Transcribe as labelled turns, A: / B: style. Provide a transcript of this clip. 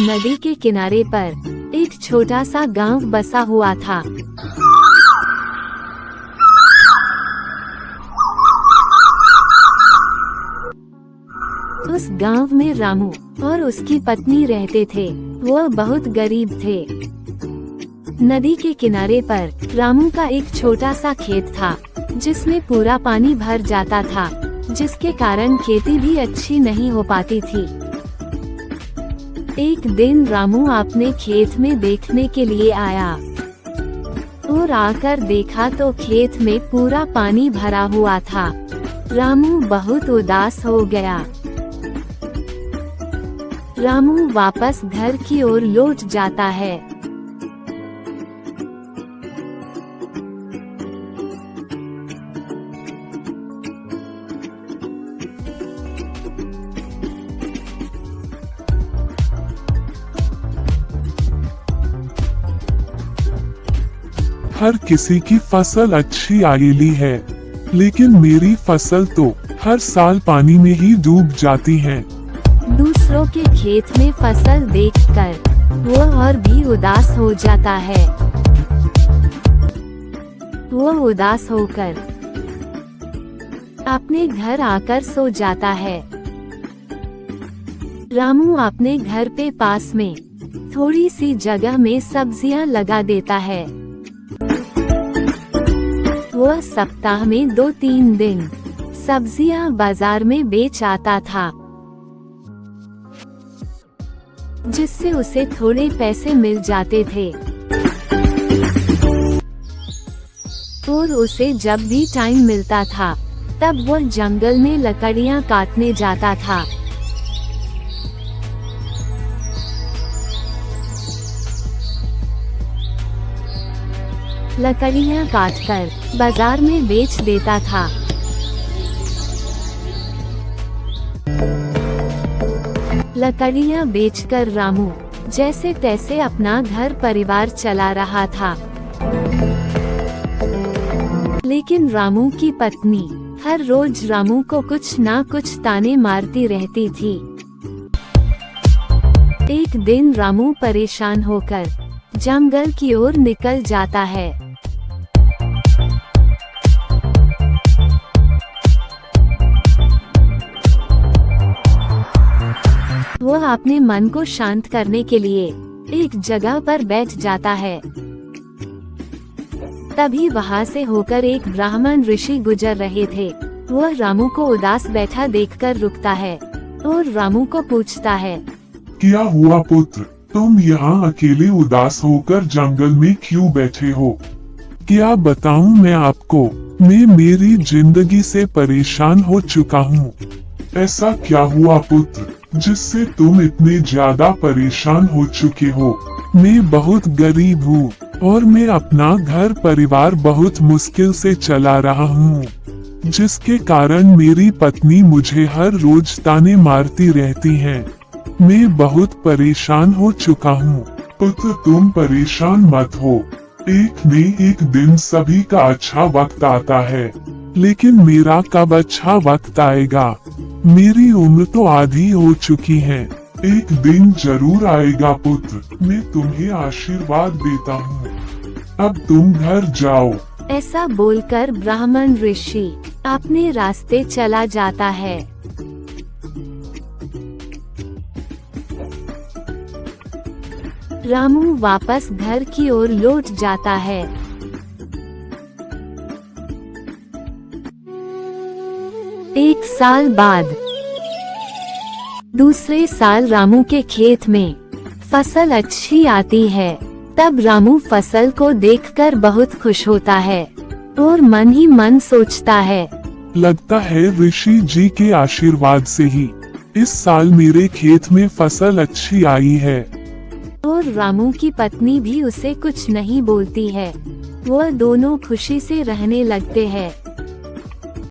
A: नदी के किनारे पर एक छोटा सा गांव बसा हुआ था। उस गांव में रामू और उसकी पत्नी रहते थे। वह बहुत गरीब थे। नदी के किनारे पर रामू का एक छोटा सा खेत था, जिसमें पूरा पानी भर जाता था, जिसके कारण खेती भी अच्छी नहीं हो पाती थी। एक दिन रामू अपने खेत में देखने के लिए आया और आकर देखा तो खेत में पूरा पानी भरा हुआ था। रामू बहुत उदास हो गया। रामू वापस घर की ओर लौट जाता है।
B: हर किसी की फसल अच्छी आएली है, लेकिन मेरी फसल तो हर साल पानी में ही डूब जाती है।
A: दूसरों के खेत में फसल देखकर वह और भी उदास हो जाता है। वह उदास होकर अपने घर आकर सो जाता है। रामू अपने घर पे पास में थोड़ी सी जगह में सब्जियां लगा देता है। वह सप्ताह में 2-3 दिन सब्जियां बाजार में बेच आता था, जिससे उसे थोड़े पैसे मिल जाते थे। और उसे जब भी टाइम मिलता था, तब वह जंगल में लकड़ियां काटने जाता था। लकड़ियां काटकर बाजार में बेच देता था। लकड़ियां बेचकर रामू जैसे तैसे अपना घर परिवार चला रहा था। लेकिन रामू की पत्नी हर रोज रामू को कुछ ना कुछ ताने मारती रहती थी। एक दिन रामू परेशान होकर जंगल की ओर निकल जाता है। वह अपने मन को शांत करने के लिए एक जगह पर बैठ जाता है। तभी वहां से होकर एक ब्राह्मण ऋषि गुजर रहे थे। वह रामू को उदास बैठा देखकर रुकता है और रामू को पूछता है,
B: क्या हुआ पुत्र, तुम यहाँ अकेले उदास होकर जंगल में क्यों बैठे हो? क्या बताऊं मैं आपको, मैं मेरी जिंदगी से परेशान हो चुका हूँ। ऐसा क्या हुआ पुत्र, जिससे तुम इतने ज्यादा परेशान हो चुके हो? मैं बहुत गरीब हूँ और मैं अपना घर परिवार बहुत मुश्किल से चला रहा हूँ, जिसके कारण मेरी पत्नी मुझे हर रोज ताने मारती रहती है। मैं बहुत परेशान हो चुका हूँ। पुत्र तुम परेशान मत हो, एक न एक दिन सभी का अच्छा वक्त आता है, लेकिन मेरा कब अच्छा वक्त आएगा? मेरी उम्र तो आधी हो चुकी है। एक दिन जरूर आएगा पुत्र, मैं तुम्हें आशीर्वाद देता हूँ। अब तुम घर जाओ।
A: ऐसा बोलकर ब्राह्मण ऋषि अपने रास्ते चला जाता है। रामू वापस घर की ओर लौट जाता है। एक साल बाद, दूसरे साल रामू के खेत में फसल अच्छी आती है। तब रामू फसल को देखकर बहुत खुश होता है और मन ही मन सोचता है,
B: लगता है ऋषि जी के आशीर्वाद से ही इस साल मेरे खेत में फसल अच्छी आई है।
A: और रामू की पत्नी भी उसे कुछ नहीं बोलती है। वह दोनों खुशी से रहने लगते हैं।